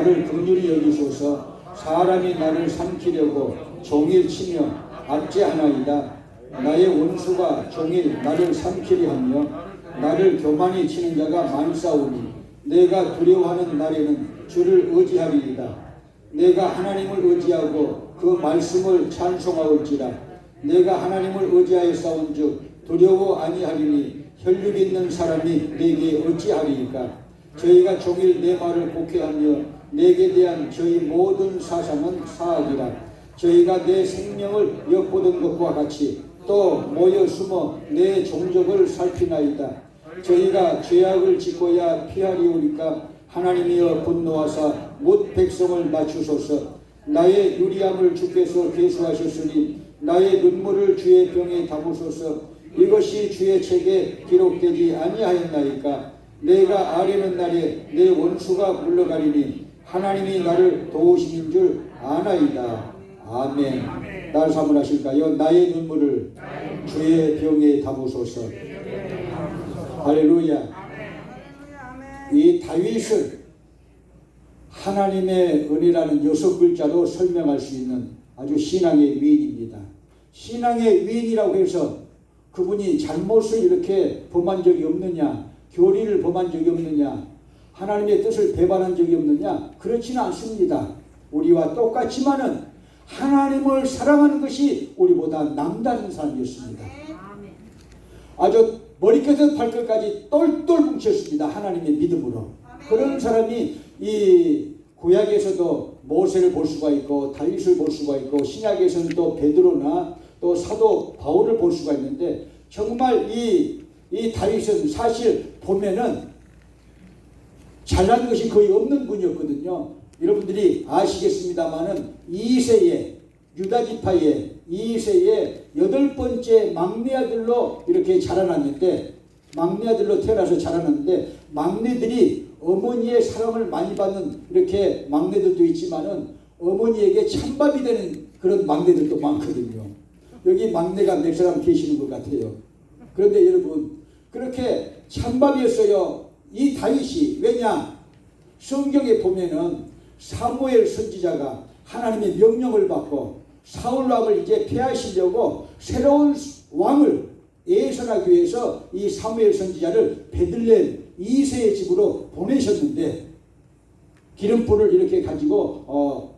나를 긍휼히 여기소서. 사람이 나를 삼키려고 종일 치며 압제하나이다. 나의 원수가 종일 나를 삼키려 하며 나를 교만히 치는 자가 많사오니 내가 두려워하는 날에는 주를 의지하리이다. 내가 하나님을 의지하고 그 말씀을 찬송하올지라. 내가 하나님을 의지하여 싸운즉 두려워 아니하리니 혈육 있는 사람이 내게 어찌하리이까. 저희가 종일 내 말을 곡해하며 내게 대한 저희 모든 사상은 사악이라. 저희가 내 생명을 엿보던 것과 같이 또 모여 숨어 내 종족을 살피나이다. 저희가 죄악을 짓고야 피하리오니까 하나님이여 분노하사 못 백성을 낮추소서. 나의 유리함을 주께서 계수하셨으니 나의 눈물을 주의 병에 담으소서. 이것이 주의 책에 기록되지 아니하였나이까. 내가 아뢰는 날에 내 원수가 물러가리니 하나님이 나를 도우시는 줄 아나이다. 아멘. 날 사문하실까요? 나의 눈물을 주의 병에 담으소서. 할렐루야. 이 다윗을 하나님의 은혜라는 6글자로 설명할 수 있는 아주 신앙의 위인입니다. 신앙의 위인이라고 해서 그분이 잘못을 이렇게 범한 적이 없느냐, 교리를 범한 적이 없느냐, 하나님의 뜻을 배반한 적이 없느냐, 그렇지는 않습니다. 우리와 똑같지만은 하나님을 사랑하는 것이 우리보다 남다른 사람이었습니다. 아주 머리끝에서 발끝까지 똘똘 뭉쳤습니다. 하나님의 믿음으로. 그런 사람이 이 구약에서도 모세를 볼 수가 있고 다윗을 볼 수가 있고 신약에서는 또 베드로나 또 사도 바울을 볼 수가 있는데 정말 이 다윗은 사실 보면은 잘난 것이 거의 없는 분이었거든요. 여러분들이 아시겠습니다마는 이새의 유다지파의 이새의 8번째 막내 아들로 이렇게 자라났는데, 막내 아들로 태어나서 자라났는데, 막내들이 어머니의 사랑을 많이 받는 이렇게 막내들도 있지만은 어머니에게 찬밥이 되는 그런 막내들도 많거든요. 여기 막내가 몇 사람 계시는 것 같아요. 그런데 여러분, 그렇게 찬밥이었어요. 이 다윗이. 왜냐? 성경에 보면은 사무엘 선지자가 하나님의 명령을 받고 사울 왕을 이제 폐하시려고 새로운 왕을 예선하기 위해서 이 사무엘 선지자를 베들레헴 이새의 집으로 보내셨는데, 기름불을 이렇게 가지고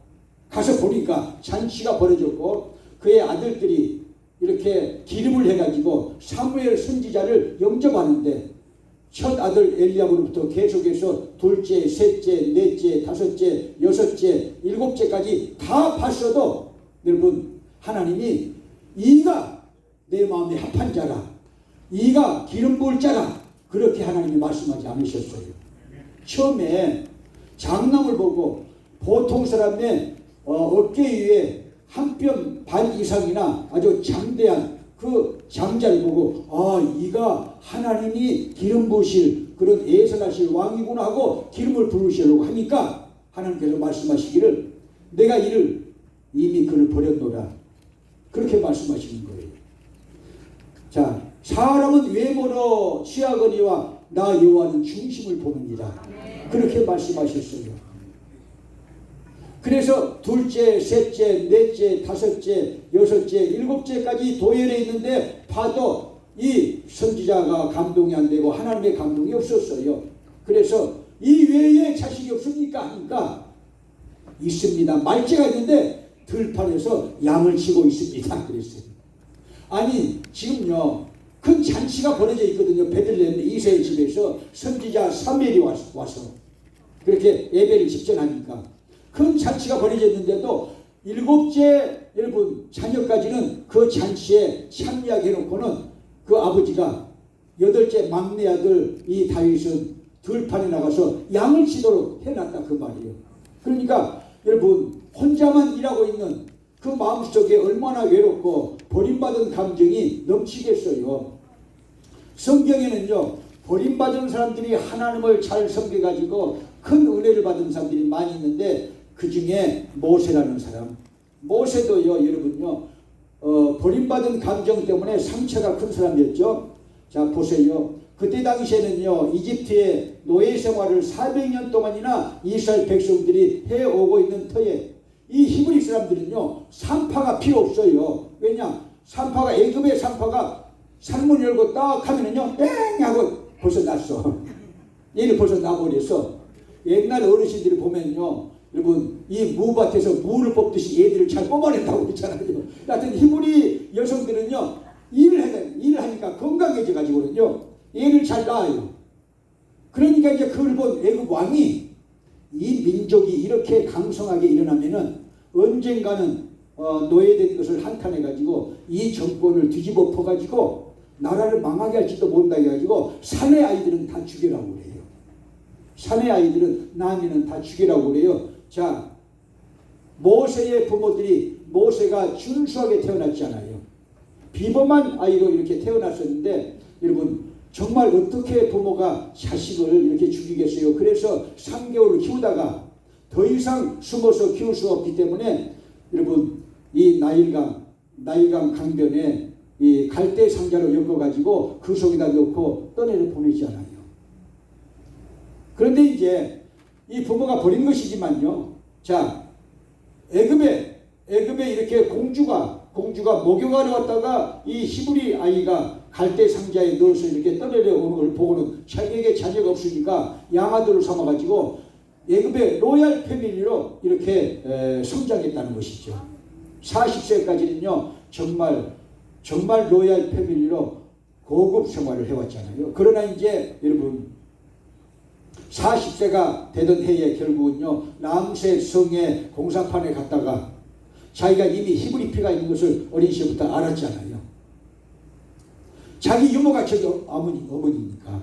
가서 보니까 잔치가 벌어졌고 그의 아들들이 이렇게 기름을 해가지고 사무엘 선지자를 영접하는데, 첫 아들 엘리야부로부터 계속해서 둘째, 셋째, 넷째, 다섯째, 여섯째, 일곱째까지 다 봤어도 여러분, 하나님이 이가 내 마음에 합한 자라, 이가 기름 부을 자라, 그렇게 하나님이 말씀하지 않으셨어요. 처음에 장남을 보고 보통 사람의 어깨 위에 한 뼘 반 이상이나 아주 장대한 그 장자를 보고 이가 하나님이 기름 부으실 그런 예선하실 왕이구나 하고 기름을 부으시려고 하니까 하나님께서 말씀하시기를 내가 이를 이미 그를 버렸노라, 그렇게 말씀하시는 거예요. 자, 사람은 외모로 취하거니와 나 여호와는 중심을 보느니라, 그렇게 말씀하셨어요. 그래서 둘째, 셋째, 넷째, 다섯째, 여섯째, 일곱째까지 도열해 있는데 봐도 이 선지자가 감동이 안 되고 하나님의 감동이 없었어요. 그래서 이 외에 자식이 없습니까? 하니까 있습니다. 말째가 있는데 들판에서 양을 치고 있습니다. 그랬어요. 아니 지금요 큰 잔치가 벌어져 있거든요. 베들레헴 이새의 집에서 선지자 사무엘이 와서 그렇게 예배를 집전하니까 큰 잔치가 벌어졌는데도 일곱째 여러분 자녀까지는 그 잔치에 참여하게 해놓고는 그 아버지가 여덟째 막내 아들 이 다윗은 들판에 나가서 양을 치도록 해놨다 그 말이에요. 그러니까 여러분 혼자만 일하고 있는 그 마음속에 얼마나 외롭고 버림받은 감정이 넘치겠어요. 성경에는요 버림받은 사람들이 하나님을 잘 섬겨가지고 큰 은혜를 받은 사람들이 많이 있는데 그 중에 모세라는 사람, 모세도요 여러분요 버림받은 감정 때문에 상처가 큰 사람이었죠. 자 보세요. 그때 당시에는요, 이집트의 노예 생활을 400년 동안이나 이스라엘 백성들이 해오고 있는 터에 이 히브리 사람들은요, 산파가 필요 없어요. 왜냐? 산파가, 애굽의 산파가 산문 열고 딱 하면은요, 땡! 하고 벌써 났어. 얘는 벌써 나버렸어. 옛날 어르신들이 보면요, 여러분, 이 무밭에서 무를 뽑듯이 얘들을 잘 뽑아낸다고 그랬잖아요. 하여튼 히브리 여성들은요, 일을 하니까 건강해져가지고는요, 얘를 잘 낳아요. 그러니까 이제 그걸 본 애굽 왕이 이 민족이 이렇게 강성하게 일어나면은 언젠가는 노예된 것을 한탄해가지고 이 정권을 뒤집어 퍼가지고 나라를 망하게 할지도 모른다 해가지고 사내 아이들은 다 죽이라고 그래요. 사내 아이들은 낳으면은 다 죽이라고 그래요. 자, 모세의 부모들이 모세가 준수하게 태어났잖아요. 비범한 아이로 이렇게 태어났었는데 여러분 정말 어떻게 부모가 자식을 이렇게 죽이겠어요. 그래서 3개월을 키우다가 더 이상 숨어서 키울 수 없기 때문에 여러분 이 나일강 강변에 이 갈대 상자로 엮어가지고 그 속에다 넣고 떠내려 보내잖아요. 그런데 이제 이 부모가 버린 것이지만요. 자, 애굽에 이렇게 공주가 목욕하러 왔다가 이 히브리 아이가 갈대 상자에 넣어서 이렇게 떠내려 오는 걸 보고는 자기에게 자녀가 없으니까 양아들을 삼아가지고 애굽의 로얄 패밀리로 이렇게 성장했다는 것이죠. 40세까지는요 정말 로얄 패밀리로 고급 생활을 해왔잖아요. 그러나 이제 여러분 40세가 되던 해에 결국은요 람세 성의 공사판에 갔다가 자기가 이미 히브리 피가 있는 것을 어린 시절부터 알았잖아요. 자기 유모가 저기 어머니니까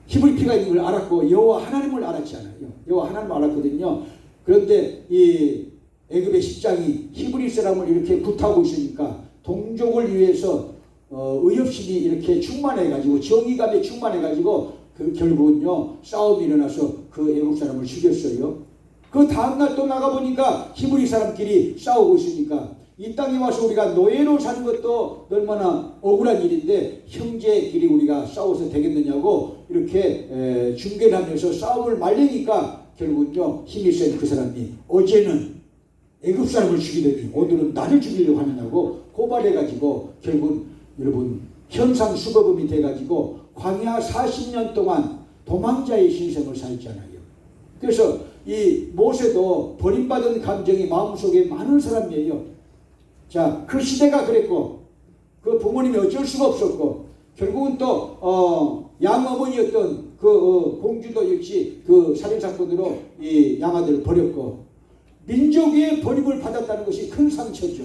히브리 피가 있는 걸 알았고 여호와 하나님을 알았잖아요. 여호와 하나님을 알았거든요. 그런데 이 애굽의 십장이 히브리 사람을 이렇게 굿하고 있으니까 동족을 위해서 의협심이 이렇게 충만해가지고 정의감에 충만해가지고 그 결국은요 싸움이 일어나서 그 애국 사람을 죽였어요. 그 다음날 또 나가보니까 히브리 사람끼리 싸우고 있으니까 이 땅에 와서 우리가 노예로 사는 것도 얼마나 억울한 일인데 형제끼리 우리가 싸워서 되겠느냐고 이렇게 중계를 하면서 싸움을 말리니까 결국은요 힘이 센 그 사람이 어제는 애굽 사람을 죽이더니 오늘은 나를 죽이려고 하느냐고 고발해가지고 결국은 여러분 현상 수거금이 돼가지고 광야 40년 동안 도망자의 신생을 살잖아요. 그래서 이 모세도 버림받은 감정이 마음속에 많은 사람이에요. 자, 그 시대가 그랬고 그 부모님이 어쩔 수가 없었고 결국은 또 양어머니였던 그 공주도 역시 그 살인사건으로 이 양아들을 버렸고 민족의 버림을 받았다는 것이 큰 상처죠.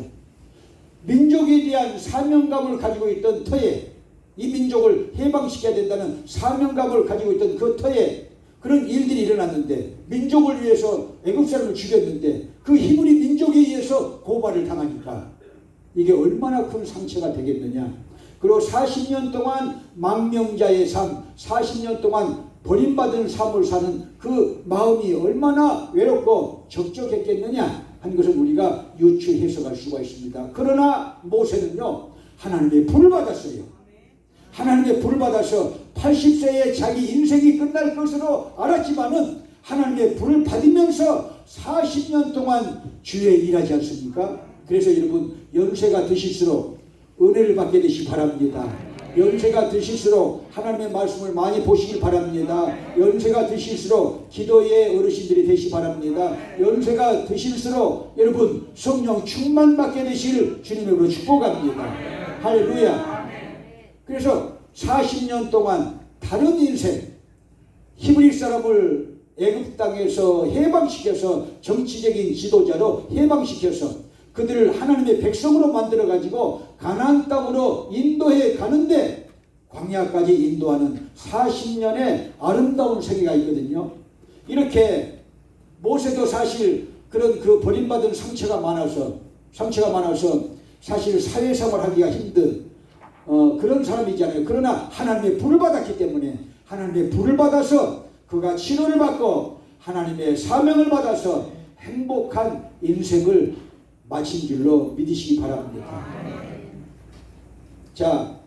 민족에 대한 사명감을 가지고 있던 터에 이 민족을 해방시켜야 된다는 사명감을 가지고 있던 그 터에 그런 일들이 일어났는데 민족을 위해서 애굽 사람을 죽였는데 그 히브리 민족에 의해서 고발을 당하니까 이게 얼마나 큰 상처가 되겠느냐. 그리고 40년 동안 망명자의 삶, 40년 동안 버림받은 삶을 사는 그 마음이 얼마나 외롭고 적적했겠느냐 하는 것을 우리가 유추해석할 수가 있습니다. 그러나 모세는요 하나님의 불을 받았어요. 하나님의 불을 받아서 80세에 자기 인생이 끝날 것으로 알았지만은 하나님의 불을 받으면서 40년 동안 주에 일하지 않습니까? 그래서 여러분 연세가 드실수록 은혜를 받게 되시기 바랍니다. 연세가 드실수록 하나님의 말씀을 많이 보시길 바랍니다. 연세가 드실수록 기도의 어르신들이 되시기 바랍니다. 연세가 드실수록 여러분 성령 충만받게 되실 주님으로 축복합니다. 할렐루야. 그래서 40년 동안 다른 인생 히브리 사람을 애굽 땅에서 해방시켜서 정치적인 지도자로 해방시켜서 그들을 하나님의 백성으로 만들어 가지고 가나안 땅으로 인도해 가는데 광야까지 인도하는 40년의 아름다운 세계가 있거든요. 이렇게 모세도 사실 그런 그 버림받은 상처가 많아서 사실 사회생활하기가 힘든 그런 사람이잖아요. 그러나 하나님의 불을 받았기 때문에 하나님의 불을 받아서 그가 치료를 받고 하나님의 사명을 받아서 행복한 인생을 마친 줄로 믿으시기 바랍니다. 자,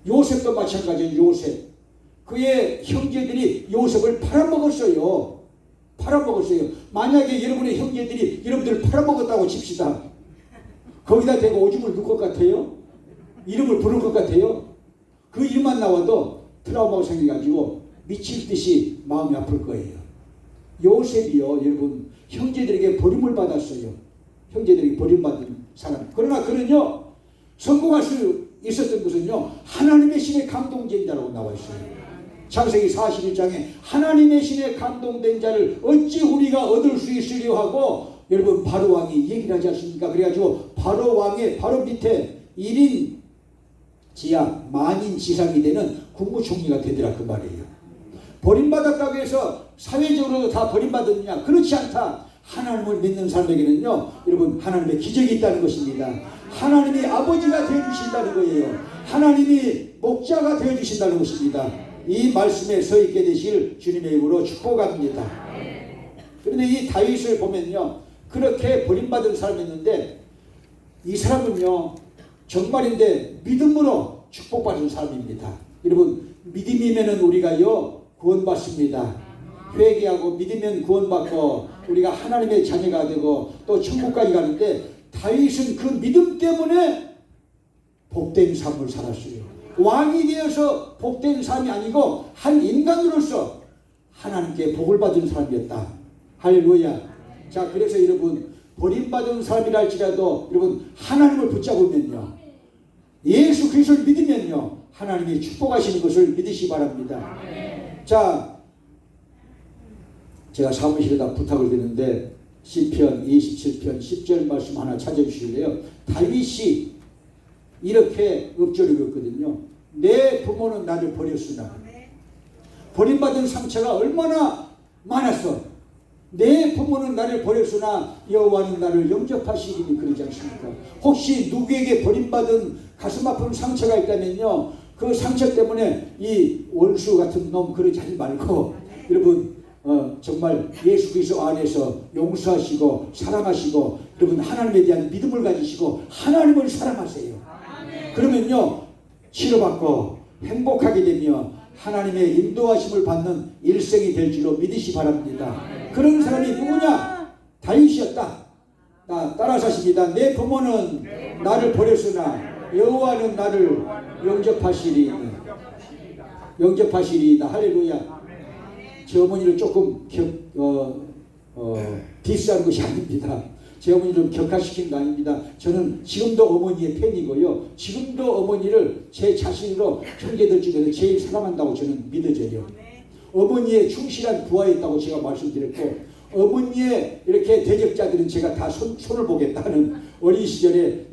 요셉도 마찬가지예요. 요셉. 그의 형제들이 요셉을 팔아먹었어요. 팔아먹었어요. 만약에 여러분의 형제들이 여러분들을 팔아먹었다고 칩시다. 거기다 대고 오줌을 넣을 것 같아요? 이름을 부를 것 같아요? 그 이름만 나와도 트라우마가 생겨가지고 미칠 듯이 마음이 아플 거예요. 요셉이요, 여러분, 형제들에게 버림을 받았어요. 형제들에게 버림받은 사람. 그러나 그는요, 성공할 수 있었던 것은요, 하나님의 신에 감동된 자라고 나와 있어요. 창세기 41장에 하나님의 신에 감동된 자를 어찌 우리가 얻을 수 있으려 하고, 여러분, 바로 왕이 얘기를 하지 않습니까? 그래가지고 바로 왕의 바로 밑에 1인 지하 만인 지상이 되는 국무총리가 되더라, 그 말이에요. 버림받았다고 해서 사회적으로도 다 버림받았느냐? 그렇지 않다. 하나님을 믿는 사람에게는요, 여러분, 하나님의 기적이 있다는 것입니다. 하나님이 아버지가 되어주신다는 거예요. 하나님이 목자가 되어주신다는 것입니다. 이 말씀에 서 있게 되실 주님의 이름으로 축복합니다. 그런데 이 다윗을 보면요, 그렇게 버림받은 사람이었는데, 이 사람은요, 정말인데 믿음으로 축복받은 사람입니다. 여러분, 믿음이면은 우리가요, 구원받습니다. 회개하고 믿으면 구원받고 우리가 하나님의 자녀가 되고 또 천국까지 가는데, 다윗은 그 믿음 때문에 복된 삶을 살았어요. 왕이 되어서 복된 삶이 아니고 한 인간으로서 하나님께 복을 받은 사람이었다. 할렐루야. 자, 그래서 여러분, 버림받은 사람이라 할지라도 여러분, 하나님을 붙잡으면요, 예수 그리스도를 믿으면요, 하나님이 축복하시는 것을 믿으시기 바랍니다. 자, 제가 사무실에다 부탁을 드렸는데 시편 27편 10절 말씀 하나 찾아주실래요? 다윗이 이렇게 읊조리거든요. 내 부모는 나를 버렸으나, 버림받은 상처가 얼마나 많았어. 내 부모는 나를 버렸으나 여호와는 나를 영접하시리니, 그러지 않습니까? 혹시 누구에게 버림받은 가슴 아픈 상처가 있다면요, 그 상처 때문에 이 원수 같은 놈 그러지 하지 말고, 여러분, 정말 예수 그리스도 안에서 용서하시고 사랑하시고, 여러분, 하나님에 대한 믿음을 가지시고 하나님을 사랑하세요. 그러면요, 치료받고 행복하게 되며 하나님의 인도하심을 받는 일생이 될 줄로 믿으시 바랍니다. 그런 사람이 누구냐? 다윗이었다. 따라서 하십니다. 내 부모는 나를 버렸으나 여호와는 나를 영접하시리이다. 할렐루야. 제 어머니를 조금 디스하는 것이 아닙니다. 제 어머니를 좀 격화시키는 거 아닙니다. 저는 지금도 어머니의 팬이고요, 지금도 어머니를 제 자신으로 형제들 중에서 제일 사랑한다고 저는 믿어져요. 어머니의 충실한 부하였다고 제가 말씀드렸고, 어머니의 이렇게 대적자들은 제가 다 손을 보겠다는 어린 시절에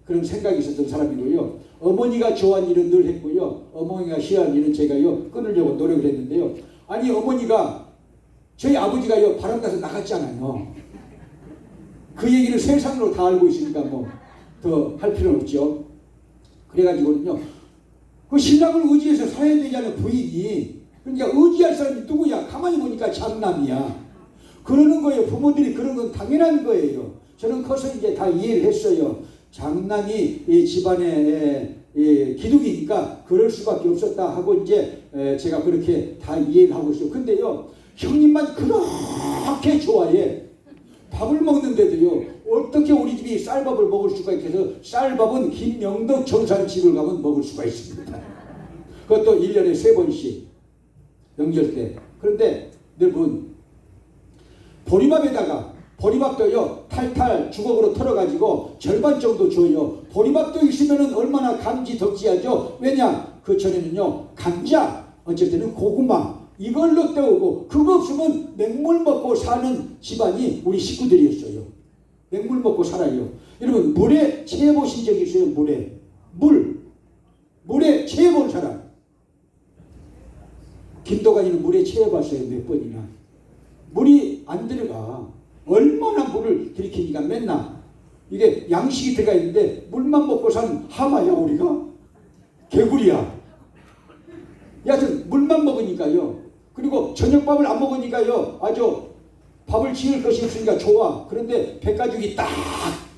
그런 생각이 있었던 사람이고요. 어머니가 좋아하는 일은 늘 했고요, 어머니가 싫어하는 일은 제가요 끊으려고 노력을 했는데요. 아니, 어머니가, 저희 아버지가요 바람나서 나갔잖아요. 그 얘기를 세상으로 다 알고 있으니까 뭐 더 할 필요는 없죠. 그래가지고는요, 그 신랑을 의지해서 살아야 되지 않은 부인이, 그러니까 의지할 사람이 누구야? 가만히 보니까 장남이야. 그러는 거예요. 부모들이 그런 건 당연한 거예요. 저는 커서 이제 다 이해를 했어요. 장남이 이 집안의 기둥이니까 그럴 수밖에 없었다 하고 이제 제가 그렇게 다 이해를 하고 있어요. 근데요, 형님만 그렇게 좋아해. 밥을 먹는데도요, 어떻게 우리 집이 쌀밥을 먹을 수가 있겠어? 쌀밥은 김명덕 정산집을 가면 먹을 수가 있습니다. 그것도 1년에 3번씩 명절 때. 그런데 여러분, 보리밥에다가, 보리밥도요 탈탈 주걱으로 털어가지고 절반 정도 줘요. 보리밥도 있으면 얼마나 감지 덕지하죠. 왜냐? 그 전에는요 감자, 어쨌든 고구마 이걸로 때우고, 그거 없으면 맹물 먹고 사는 집안이 우리 식구들이었어요. 맹물 먹고 살아요. 여러분, 물에 체해 보신 적 있어요? 물에 체해 본 사람. 김도관이는 물에 체해 봤어요. 몇 번이나. 물이 안 들어가. 얼마나 물을 들이키니까 맨날 이게 양식이 들어가 있는데 물만 먹고 사는 하마야 우리가? 개구리야. 여하튼 물만 먹으니까요. 그리고 저녁밥을 안 먹으니까요, 아주 밥을 지을 것이 없으니까 좋아. 그런데 백가죽이 딱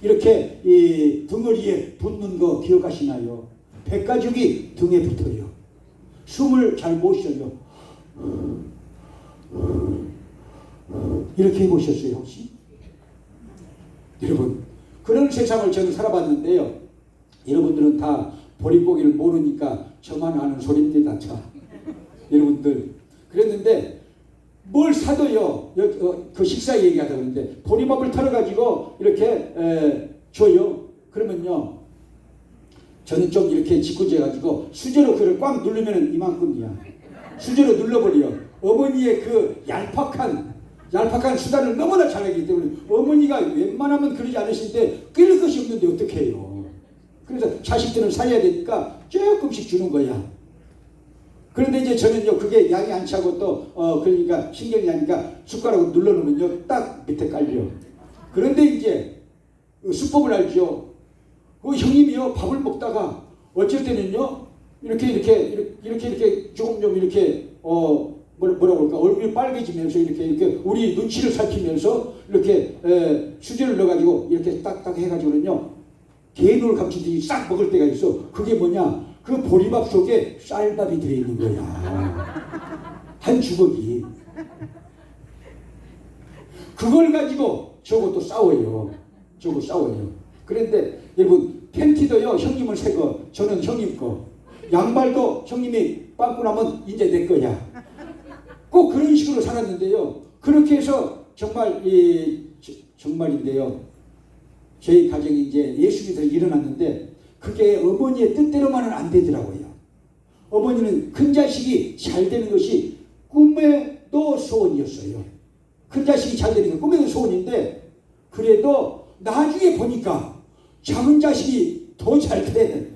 이렇게 이 덩어리에 붙는 거 기억하시나요? 백가죽이 등에 붙어요. 숨을 잘 못 쉬어요. 이렇게 해보셨어요 혹시? 여러분, 그런 세상을 저는 살아봤는데요. 여러분들은 다 보릿고기를 모르니까 저만 아는 소리입니다. 여러분들 그랬는데 뭘 사도요. 그 식사 얘기하다 그러는데 보리밥을 털어가지고 이렇게 줘요. 그러면요, 저는 좀 이렇게 짓궂어가지고 수저로 그걸 꽉 누르면 이만큼이야. 수저로 눌러버려. 어머니의 그 얄팍한 수단을 너무나 잘하기 때문에 어머니가 웬만하면 그러지 않으신데 끓일 것이 없는데 어떻게 해요. 그래서 자식들은 살려야 되니까 조금씩 주는 거야. 그런데 이제 저는요, 그게 양이 안 차고 또 그러니까 신경이 나니까 숟가락으로 눌러놓으면요 딱 밑에 깔려. 그런데 이제 수법을 알죠. 그 형님이요 밥을 먹다가 어쩔 때는요 이렇게 조금 좀 이렇게 뭐라고 그럴까, 얼굴이 빨개지면서 이렇게 우리 눈치를 살피면서 이렇게 수저를 넣어가지고 이렇게 딱딱 해가지고는요 개눈을 감추듯이 싹 먹을 때가 있어. 그게 뭐냐, 그 보리밥 속에 쌀밥이 들어있는 거야. 한 주걱이. 그걸 가지고 저것도 싸워요. 그런데 여러분, 팬티도요 형님은 새 거, 저는 형님 거. 양말도 형님이 빵꾸 나면 이제 내 거야. 꼭 그런 식으로 살았는데요. 그렇게 해서 정말인데요. 저희 가정이 이제 예수 믿어 일어났는데 그게 어머니의 뜻대로만은 안 되더라고요. 어머니는 큰 자식이 잘 되는 것이 꿈에도 소원이었어요. 큰 자식이 잘 되는 게 꿈에도 소원인데 그래도 나중에 보니까 작은 자식이 더 잘 돼.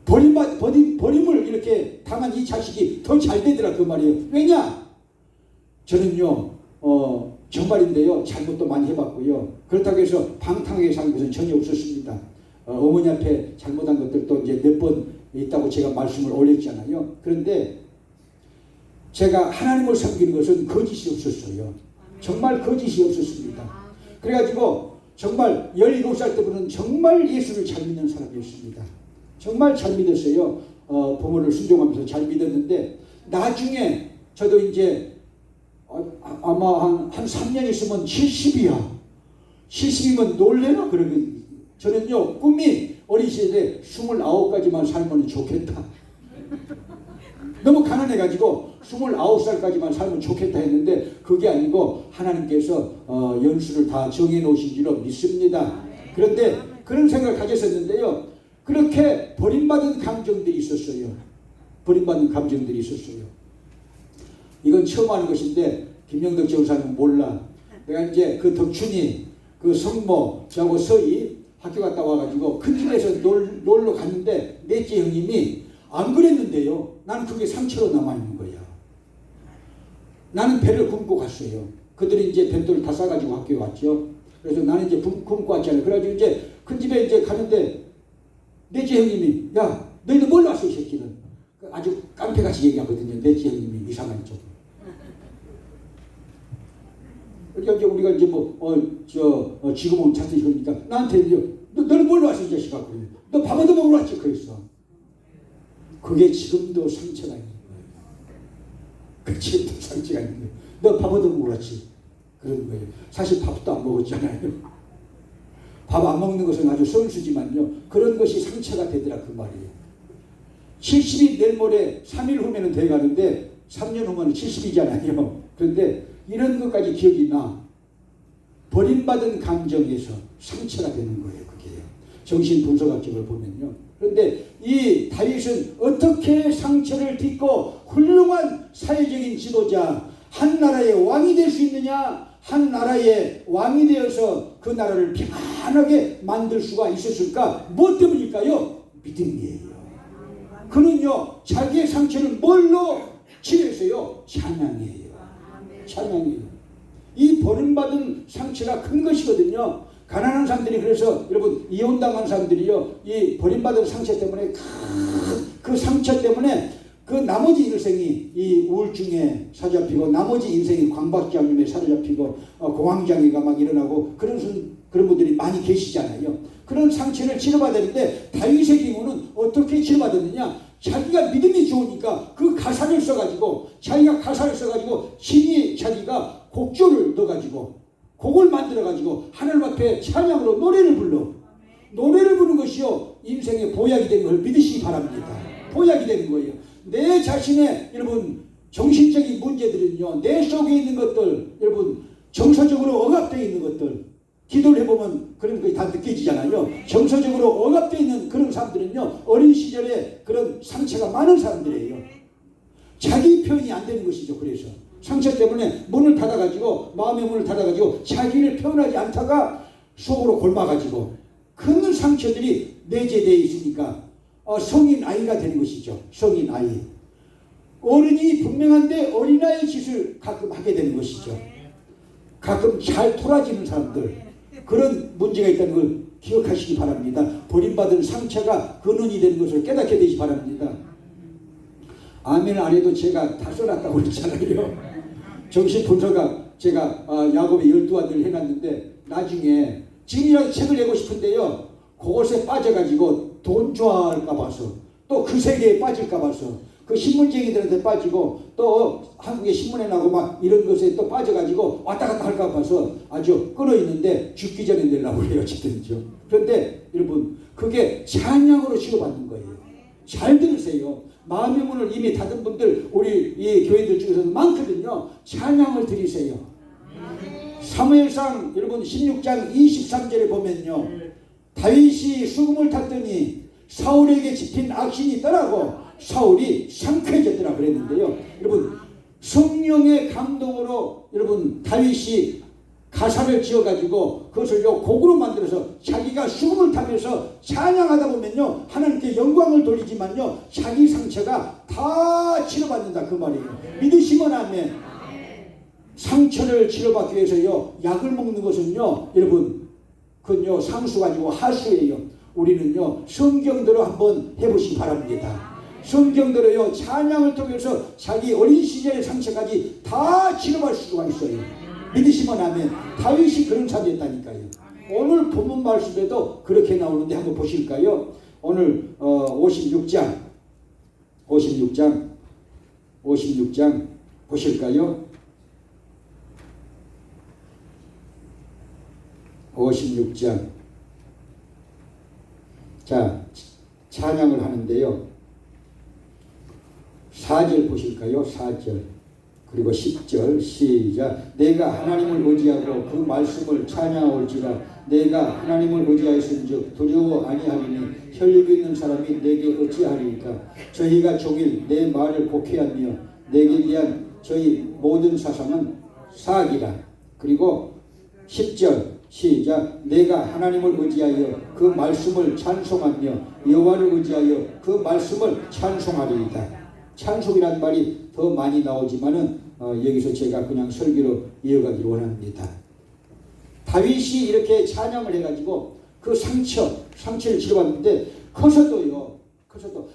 버림을 이렇게 당한 이 자식이 더 잘 되더라 그 말이에요. 왜냐? 저는요 정말인데요 잘못도 많이 해봤고요. 그렇다고 해서 방탕하게 산 것은 전혀 없었습니다. 어머니 앞에 잘못한 것들도 이제 몇 번 있다고 제가 말씀을 올렸잖아요. 그런데 제가 하나님을 섬기는 것은 거짓이 없었어요. 정말 거짓이 없었습니다. 그래가지고 정말 17살 때부터는 정말 예수를 잘 믿는 사람이었습니다. 정말 잘 믿었어요. 부모를 순종하면서 잘 믿었는데 나중에 저도 이제 아마 한 3년 있으면 70이야. 70이면 놀래나? 그러면 저는요 꿈이 어린 시절에 29까지만 살면 좋겠다. 너무 가난해가지고 29살까지만 살면 좋겠다 했는데 그게 아니고 하나님께서 연수를 다 정해놓으신 줄로 믿습니다. 그런데 그런 생각을 가졌었는데요. 그렇게 버림받은 감정들이 있었어요. 이건 처음 하는 것인데 김영덕 전사는 몰라. 내가 이제 그 덕춘이 그 성모 저하고 서희 학교 갔다 와가지고 큰 집에서 놀러 갔는데 넷째 형님이 안 그랬는데요. 나는 그게 상처로 남아있는 거야. 나는 배를 굶고 갔어요. 그들이 이제 뱃돌을 다 싸가지고 학교에 왔죠. 그래서 나는 이제 굶고 왔잖아요. 그래가지고 이제 큰 집에 이제 가는데 넷째 형님이 야 너희는 뭘 왔어 이 새끼는. 아주 깡패같이 얘기하거든요. 넷째 형님이 이상한 쪽. 그러니까 우리가 이제 지금은 자퇴 그러니까 나한테 너는 뭘 왔어 이 자식아. 너 밥 얻어 먹으러 왔지 그랬어. 그게 지금도 상처가 있는 거예요. 지금도 상처가 있는 거예요. 너 밥 얻어 먹으러 왔지 그런 거예요. 사실 밥도 안 먹었잖아요. 밥 안 먹는 것은 아주 선수지만요. 그런 것이 상처가 되더라 그 말이에요. 70이 내일 모레 3일 후면은 돼가는데 3년 후면 70이잖아요. 그런데 이런 것까지 기억이 나. 버림받은 감정에서 상처가 되는 거예요. 그게요. 정신분석학적으로 보면요. 그런데 이 다윗은 어떻게 상처를 딛고 훌륭한 사회적인 지도자, 한 나라의 왕이 될 수 있느냐? 한 나라의 왕이 되어서 그 나라를 평안하게 만들 수가 있었을까? 무엇 때문일까요? 믿음이에요. 그는요 자기의 상처를 뭘로 치료했어요? 찬양이에요. 이 버림받은 상처가 큰 것이거든요. 가난한 사람들이 그래서 여러분 이혼당한 사람들이요 이 버림받은 상처 때문에 그 상처 때문에 그 나머지 일생이 이 우울증에 사로잡히고 나머지 인생이 광박장염에 사로잡히고 공황장애가 막 일어나고 그런 분들이 많이 계시잖아요. 그런 상처를 치료받아야 되는데 다윗의 경우는 어떻게 치료받았느냐? 자기가 믿음이 좋으니까 그 가사를 써가지고 자기가 가사를 써가지고 신이 자기가 곡조를 넣어가지고 곡을 만들어가지고 하나님 앞에 찬양으로 노래를 불러. 노래를 부르는 것이요 인생의 보약이 되는 걸 믿으시기 바랍니다. 보약이 되는 거예요. 내 자신의 여러분 정신적인 문제들은요 내 속에 있는 것들 여러분 정서적으로 억압되어 있는 것들 기도를 해보면 그런 것이 다 느껴지잖아요. 정서적으로 억압되어 있는 그런 사람들은요 어린 시절에 그런 상처가 많은 사람들이에요. 자기 표현이 안 되는 것이죠. 그래서 상처 때문에 문을 닫아가지고 마음의 문을 닫아가지고 자기를 표현하지 않다가 속으로 골마가지고 큰 상처들이 내재되어 있으니까 성인 아이가 되는 것이죠. 성인 아이. 어른이 분명한데 어린아이 짓을 가끔 하게 되는 것이죠. 가끔 잘 돌아지는 사람들 그런 문제가 있다는 걸 기억하시기 바랍니다. 버림받은 상처가 근원이 되는 것을 깨닫게 되시기 바랍니다. 아멘 안 해도 제가 다 써놨다고 그랬잖아요. 정신분석학 제가 야곱의 12아들을 해놨는데 나중에 지금이라도 책을 내고 싶은데요. 그것에 빠져가지고 돈 좋아할까 봐서 또 그 세계에 빠질까 봐서 그 신문쟁이들한테 빠지고 또 한국의 신문에 나고 막 이런 것에 또 빠져가지고 왔다 갔다 할까 봐서 아주 끊어있는데 죽기 전에 내려고 그래요. 지금요. 그런데 여러분 그게 찬양으로 치료받는 거예요. 잘 들으세요. 마음의 문을 이미 닫은 분들 우리 이 교회들 중에서도 많거든요. 찬양을 드리세요. 사무엘상 여러분 16장 23절에 보면요. 다윗이 수금을 탔더니 사울에게 집힌 악신이 떠나고 사울이 상쾌해졌더라 그랬는데요. 여러분 성령의 감동으로 여러분 다윗이 가사를 지어가지고 그것을요 곡으로 만들어서 자기가 수금을 타면서 찬양하다 보면요 하나님께 영광을 돌리지만요 자기 상처가 다 치료받는다 그 말이에요. 믿으시면 아멘. 상처를 치료받기 위해서요 약을 먹는 것은요 여러분 그건요 상수가 아니고 하수예요. 우리는요 성경대로 한번 해보시기 바랍니다. 성경대로요 찬양을 통해서 자기 어린 시절의 상처까지 다 치료할 수가 있어요. 믿으시면 아멘. 다윗이 그런 사람이었다니까요. 오늘 본문 말씀에도 그렇게 나오는데 한번 보실까요? 오늘 56장 보실까요? 56장 자 찬양을 하는데요. 4절 보실까요? 4절 그리고 10절 시작. 내가 하나님을 의지하고 그 말씀을 찬양할지라. 내가 하나님을 의지하였은즉 두려워 아니하리니 혈육이 있는 사람이 내게 어찌하리이까. 저희가 종일 내 말을 곡해하며 내게 대한 저희 모든 사상은 사악이라. 그리고 10절 시작. 내가 하나님을 의지하여 그 말씀을 찬송하며 여호와를 의지하여 그 말씀을 찬송하리이다. 찬송이란 말이 더 많이 나오지만은 여기서 제가 그냥 설교로 이어가기를 원합니다. 다윗이 이렇게 찬양을 해가지고 그 상처를 치료받는데 커서도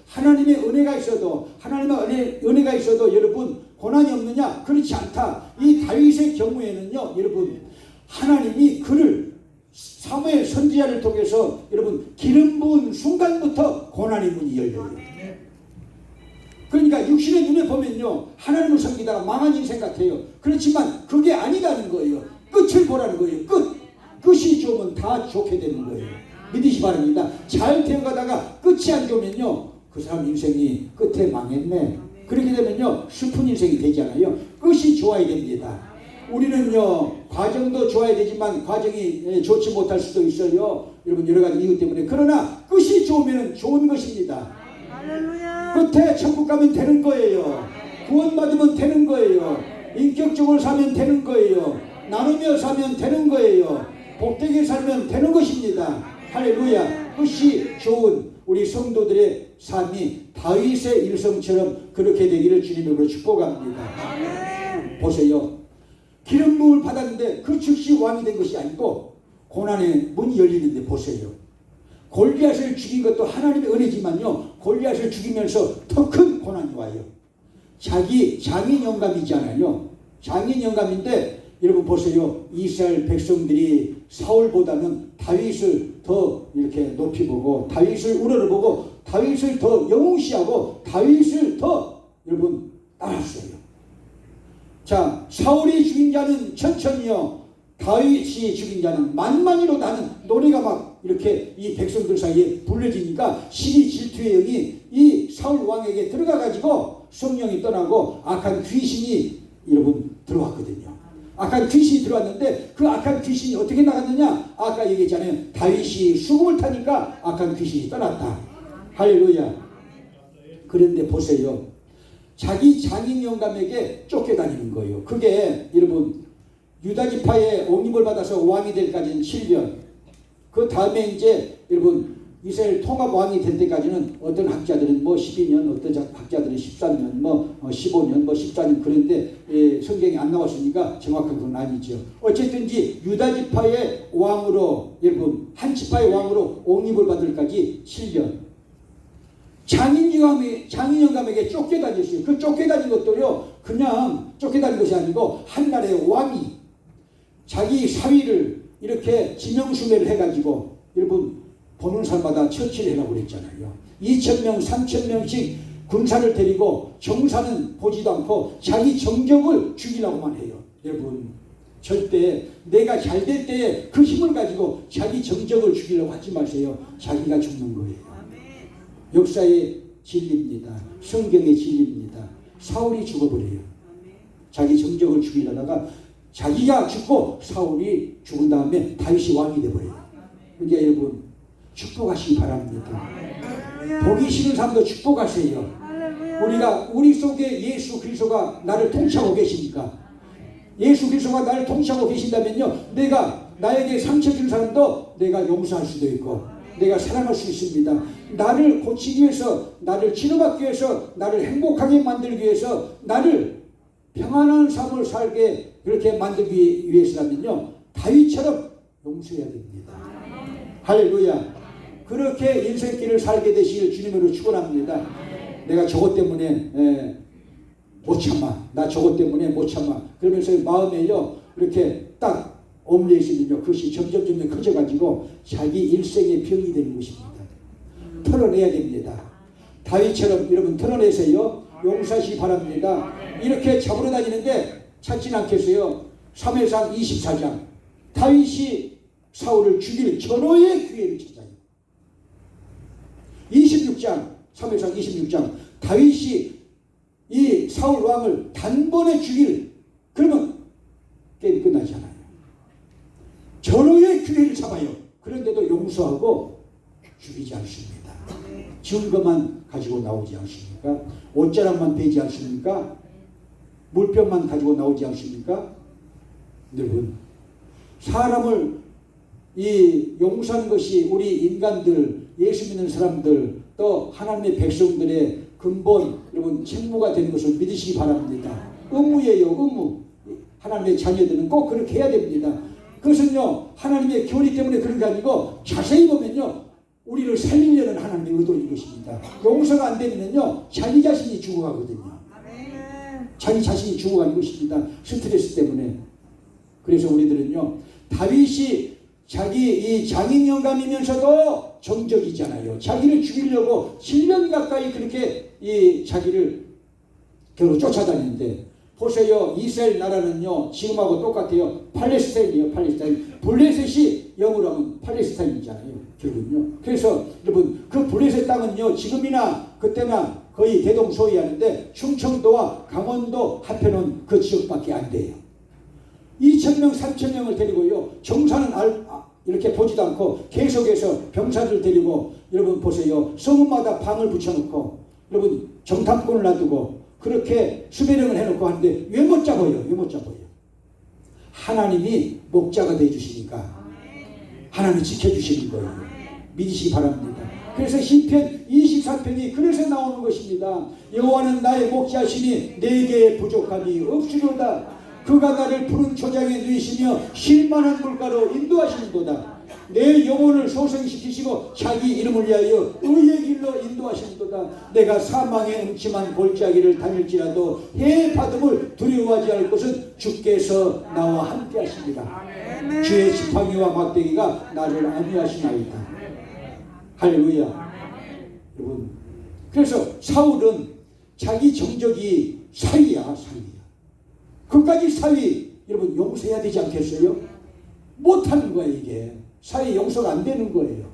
하나님의 은혜가 있어도 하나님의 은혜가 있어도 여러분 고난이 없느냐? 그렇지 않다. 이 다윗의 경우에는요 여러분 하나님이 그를 사무엘 선지자를 통해서 여러분 기름 부은 순간부터 고난의 문이 열려요. 그러니까 육신의 눈에 보면요 하나님을 섬기다가 망한 인생 같아요. 그렇지만 그게 아니다는 거예요. 끝을 보라는 거예요. 끝이 좋으면 다 좋게 되는 거예요. 믿으시 바랍니다. 잘 되어가다가 끝이 안 좋으면요 그 사람 인생이 끝에 망했네. 그렇게 되면요 슬픈 인생이 되잖아요. 끝이 좋아야 됩니다. 우리는요 과정도 좋아야 되지만 과정이 좋지 못할 수도 있어요. 여러분 여러 가지 이유 때문에. 그러나 끝이 좋으면 좋은 것입니다. 끝에 천국 가면 되는 거예요. 구원받으면 되는 거예요. 인격적으로 살면 되는 거예요. 나누며 살면 되는 거예요. 복되게 살면 되는 것입니다. 할렐루야. 끝이 좋은 우리 성도들의 삶이 다윗의 일성처럼 그렇게 되기를 주님으로 축복합니다. 보세요. 기름 부음을 받았는데 그 즉시 왕이 된 것이 아니고 고난의 문이 열리는데 보세요. 골리앗을 죽인 것도 하나님의 은혜지만요 골리앗을 죽이면서 더 큰 고난이 와요. 자기 장인 영감이잖아요. 장인 영감인데 여러분 보세요. 이스라엘 백성들이 사울보다는 다윗을 더 이렇게 높이 보고 다윗을 우러러보고 다윗을 더 영웅시하고 다윗을 더 여러분 따랐어요. 자, 사울이 죽인 자는 천천히요, 다윗이 죽인 자는 만만히로다는 노래가 막 이렇게 이 백성들 사이에 불려지니까 시기 질투의 영이 이 사울 왕에게 들어가 가지고 성령이 떠나고 악한 귀신이 여러분 들어왔거든요. 악한 귀신이 들어왔는데 그 악한 귀신이 어떻게 나갔느냐? 아까 얘기했잖아요. 다윗이 수금을 타니까 악한 귀신이 떠났다. 할렐루야. 그런데 보세요. 자기 장인 영감에게 쫓겨다니는 거예요. 그게 여러분 유다지파의 옹립을 받아서 왕이 될 까지는 7년. 그 다음에 이제 여러분 이스라엘 통합 왕이 될 때까지는 어떤 학자들은 뭐 12년, 어떤 학자들은 13년, 뭐 15년, 뭐 14년 그런데 성경이 안 나왔으니까 정확한 건 아니죠. 어쨌든지 유다지파의 왕으로 여러분 한 지파의 왕으로 옹립을 받을까지 7년. 장인 영감에게 쫓겨다녔어요. 그 쫓겨다닌 것도요, 그냥 쫓겨다닌 것이 아니고 한 나라의 왕이 자기 사위를 이렇게 지명수매를 해가지고 여러분 보는 사람마다 처치를 해라고 그랬잖아요. 2,000명, 3,000명씩 군사를 데리고 정사는 보지도 않고 자기 정적을 죽이려고만 해요. 여러분 절대 내가 잘 될 때에 그 힘을 가지고 자기 정적을 죽이려고 하지 마세요. 자기가 죽는 거예요. 역사의 진리입니다. 성경의 진리입니다. 사울이 죽어버려요. 자기 정적을 죽이려다가 자기가 죽고 사울이 죽은 다음에 다윗이 왕이 되어버려요. 그러니까 여러분 축복하시기 바랍니다. 보기 싫은 사람도 축복하세요. 우리 속에 예수 그리스도가 나를 통치하고 계시니까, 예수 그리스도가 나를 통치하고 계신다면요, 내가 나에게 상처 준 사람도 내가 용서할 수도 있고 내가 사랑할 수 있습니다. 나를 고치기 위해서, 나를 치료받기 위해서, 나를 행복하게 만들기 위해서, 나를 평안한 삶을 살게 그렇게 만들기 위해서라면요, 다윗처럼 용서해야 됩니다. 할렐루야. 그렇게 인생길을 살게 되시길 주님으로 축원합니다. 내가 저것 때문에 못 참아. 나 저것 때문에 못 참아. 그러면서 마음에요 이렇게 딱 엎려 있으면요, 그것이 점점 커져가지고 자기 일생의 병이 되는 것입니다. 털어내야 됩니다. 다윗처럼 여러분 털어내세요. 용서하시기 바랍니다. 이렇게 잡으러 다니는데 찾진 않겠어요. 사무엘상 24장 다윗이 사울을 죽일 전호의 기회를 찾아요. 26장 사무엘상 26장 다윗이 이 사울 왕을 단번에 죽일, 그러면 게임이 끝나지 않아요. 전호의 기회를 잡아요. 그런데도 용서하고 죽이지 않습니다. 증거만 가지고 나오지 않습니까? 옷자락만 베지 않습니까? 물병만 가지고 나오지 않습니까? 여러분, 사람을 이 용서하는 것이 우리 인간들, 예수 믿는 사람들, 또 하나님의 백성들의 근본 여러분 책무가 되는 것을 믿으시기 바랍니다. 의무예요, 의무. 하나님의 자녀들은 꼭 그렇게 해야 됩니다. 그것은요, 하나님의 교리 때문에 그런 게 아니고 자세히 보면요, 우리를 살리려는 하나님의 의도인 것입니다. 용서가 안 되면요, 자기 자신이 죽어가거든요. 자기 자신이 죽어가는 것입니다. 스트레스 때문에. 그래서 우리들은요, 다윗이 자기 이 장인 영감이면서도 정적이잖아요. 자기를 죽이려고 7년 가까이 그렇게 이 자기를 결국 쫓아다니는데, 보세요. 이스라엘 나라는요, 지금하고 똑같아요. 팔레스타인이에요, 팔레스타인. 블레셋이 영어로 하면 팔레스타인이잖아요, 결국은요. 그래서 여러분, 그 블레셋 땅은요, 지금이나 그때나 거의 대동소이하는데 충청도와 강원도 합해놓은 그 지역밖에 안 돼요. 2,000명, 3,000명을 데리고요, 정사는 이렇게 보지도 않고 계속해서 병사들 데리고, 여러분 보세요. 성읍마다 방을 붙여놓고, 여러분 정탐꾼을 놔두고 그렇게 수배령을 해놓고 하는데 왜 못 잡아요? 왜 못 잡아요? 하나님이 목자가 되어주시니까 하나님이 지켜주시는 거예요. 믿으시기 바랍니다. 그래서 시편 24편이 그래서 나오는 것입니다. 여호와는 나의 목자시니 내게 부족함이 없으리로다. 그가 나를 푸른 초장에 누이시며 쉴만한 물가로 인도하시는도다. 내 영혼을 소생시키시고 자기 이름을 위하여 의의 길로 인도하시는도다. 내가 사망의 음침한 골짜기를 다닐지라도 해 바둠을 두려워하지 않을 것은 주께서 나와 함께 하십니다. 주의 지팡이와 막대기가 나를 안위하시나이다. 할렐루야. 여러분, 그래서 사울은 자기 정적이 사위야. 그까지 사위 여러분 용서해야 되지 않겠어요? 못하는 거예요. 이게 사위 용서가 안 되는 거예요.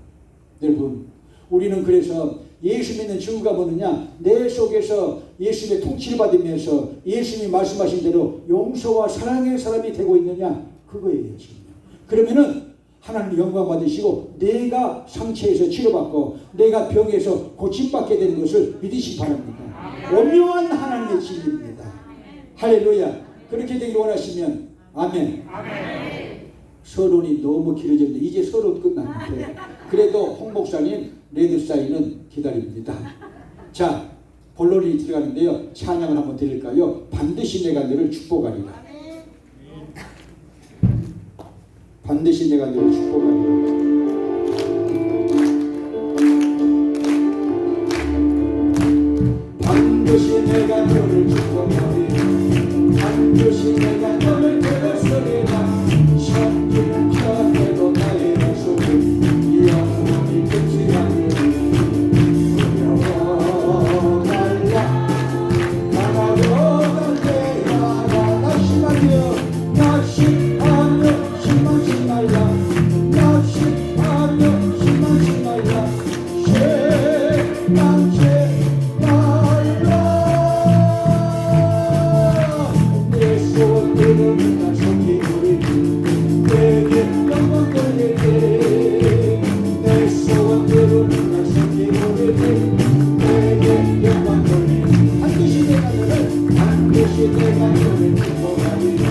여러분, 우리는 그래서 예수 믿는 증거가 뭐느냐, 내 속에서 예수님의 통치를 받으면서 예수님이 말씀하신 대로 용서와 사랑의 사람이 되고 있느냐, 그거예요 지금. 그러면은 하나님 영광 받으시고 내가 상처에서 치료받고 내가 병에서 고침받게 되는 것을 믿으시기 바랍니다. 오묘한 하나님의 진리입니다. 할렐루야. 그렇게 되길 원하시면 아멘. 서론이 너무 길어졌는데 이제 서론 끝났는데 그래도 홍 목사님 레드사인은 기다립니다. 자, 본론이 들어가는데요. 찬양을 한번 드릴까요? 반드시 내가 너를 축복하리라. 반드시 내가 너를 축복하리라. 반드시 내가 너를 축복하리라. 반드시 내가 너를 들어서리라. 천지는 펴내도 나의 모습을 영원히 끝이라니. 두려워 말라. 강하고 달려라. 낙심하며 낙심하며 희망치 말라. 낙심하며 희망치 말라. 실망치 말라. 내 소원들은 나 섬기노니 내게 영광 돌리리. 내 소원들은 나 섬기노니 내게 영광 돌리리. 반드시 내가 너를 축복하리라.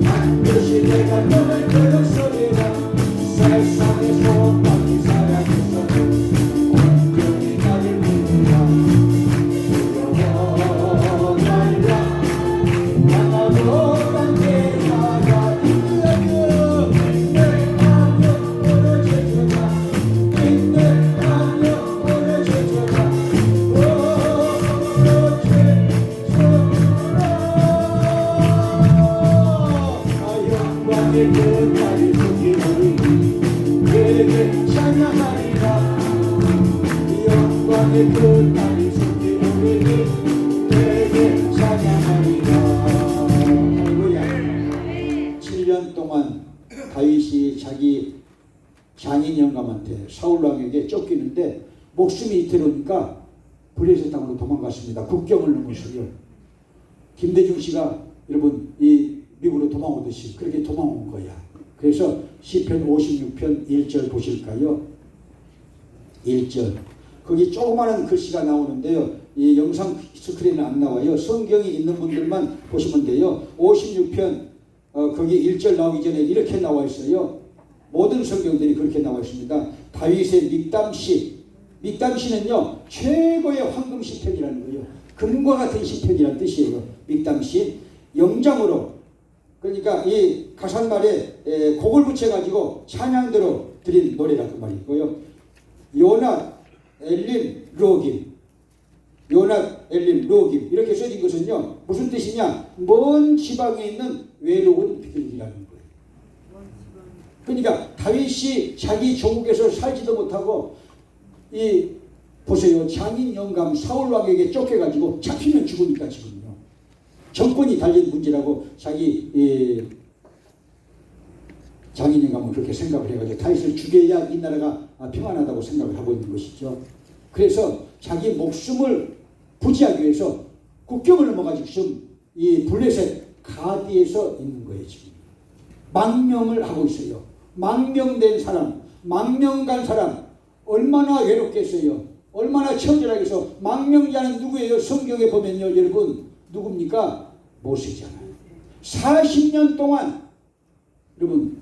반드시 내가 너를 들어서리라. 세상의 소망이 사랑해서는 온전히 나를 믿으라. 두려워 말라. 강하고 강대하라. 인내하며 인내하며 오래 제쳐라. 인내하며 오래 제쳐라. 오래 제쳐라. 영광의 끝까지 숨기노니 내게 찬양하리라. 영광의 끝까지 숨기노니 내게 찬양하리라. 할렐루야. 7년 동안 다윗이 자기 장인 영감한테 사울왕에게 쫓기는데 목숨이 이태로니까 블레셋 땅으로 도망갔습니다. 국경을 넘어서요. 김대중 씨가 여러분 이 미국으로 도망오듯이 그렇게 도망온 거야. 그래서 시편 56편 1절 보실까요? 1절. 거기 조그마한 글씨가 나오는데요. 이 영상 스크린은 안 나와요. 성경이 있는 분들만 보시면 돼요. 56편 거기 1절 나오기 전에 이렇게 나와 있어요. 모든 성경들이 그렇게 나와 있습니다. 다윗의 믹담시. 믹담시는요 최고의 황금 시편이라는 거예요. 금과 같은 시편이라는 뜻이에요. 믹담시. 영장으로, 그러니까 이 가사말에 곡을 붙여가지고 찬양대로 드린 노래라고 말이고요. 요낫 엘림 로김, 요낫 엘림 로김 이렇게 써진 것은요 무슨 뜻이냐, 먼 지방에 있는 외로운 비둘기라는 거예요. 그러니까 다윗이 자기 조국에서 살지도 못하고 이 보세요, 장인 영감 사울왕에게 쫓겨가지고 잡히면 죽으니까 지금요 정권이 달린 문제라고 자기 장인 영감은 그렇게 생각을 해가지고 다윗을 죽여야 이 나라가 평안하다고 생각을 하고 있는 것이죠. 그래서 자기 목숨을 부지하기 위해서 국경을 넘어가지고 지금 이 블레셋 가디에서 있는 거예요. 지금 망명을 하고 있어요. 망명된 사람, 망명 간 사람 얼마나 외롭겠어요. 얼마나 처절하겠어. 망명자는 누구예요? 성경에 보면요 여러분 누굽니까? 모세잖아요. 40년 동안 여러분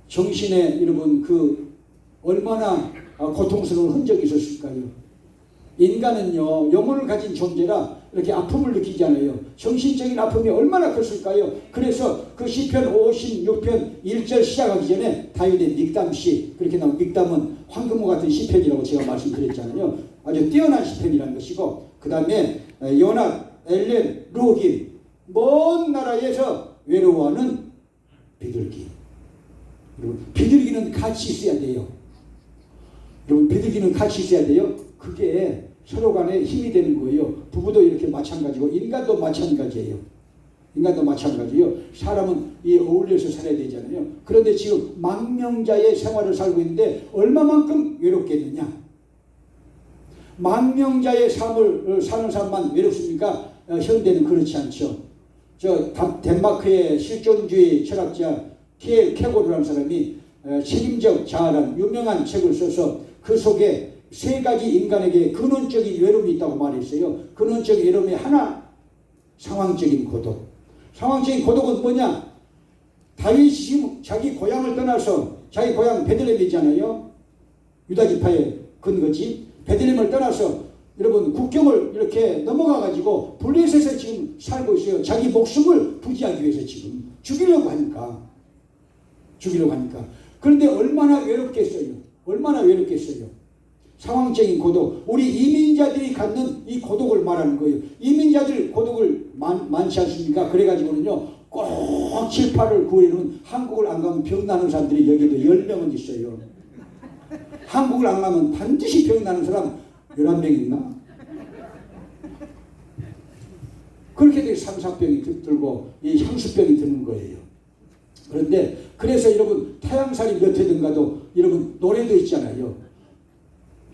정신에 여러분 그 얼마나 고통스러운 흔적이 있었을까요? 인간은요 영혼을 가진 존재라 이렇게 아픔을 느끼잖아요. 정신적인 아픔이 얼마나 컸을까요? 그래서 그 시편 56편 1절 시작하기 전에 다윗의 믹담시, 그렇게 나온 믹담은 황금호 같은 시편이라고 제가 말씀드렸잖아요. 아주 뛰어난 시편이라는 것이고, 그 다음에 요납, 엘렘, 루긴, 먼 나라에서 외로워하는 비둘기. 여러분, 비둘기는 같이 있어야 돼요. 여러분, 비둘기는 같이 있어야 돼요. 그게 서로 간에 힘이 되는 거예요. 부부도 이렇게 마찬가지고 인간도 마찬가지예요. 인간도 마찬가지예요. 사람은 이 어울려서 살아야 되잖아요. 그런데 지금 망명자의 생활을 살고 있는데 얼마만큼 외롭겠느냐? 망명자의 삶을 사는 사람만 외롭습니까? 현대는 그렇지 않죠. 덴마크의 실존주의 철학자 케고르라는 사람이 책임적 자아라는 유명한 책을 써서 그 속에 세 가지 인간에게 근원적인 외로움이 있다고 말했어요. 근원적인 외로움이 하나, 상황적인 고독. 상황적인 고독은 뭐냐? 다윗이 지금 자기 고향을 떠나서, 자기 고향 베들레헴이잖아요. 유다 지파의 근거지. 베들레헴을 떠나서 여러분 국경을 이렇게 넘어가 가지고 블레셋에 지금 살고 있어요. 자기 목숨을 부지하기 위해서 지금 죽이려고 하니까. 그런데 얼마나 외롭겠어요. 얼마나 외롭겠어요. 상황적인 고독. 우리 이민자들이 갖는 이 고독을 말하는 거예요. 이민자들 고독을 많지 않습니까? 그래가지고는요, 꼭 7, 8월 9일은 한국을 안 가면 병나는 사람들이 여기도 10명은 있어요. 한국을 안 가면 반드시 병나는 사람 11명 있나? 그렇게 되게 삼사병이 들고 이 향수병이 드는 거예요. 그런데 그래서 여러분 태양살이 몇 회든 가도 여러분 노래도 있잖아요.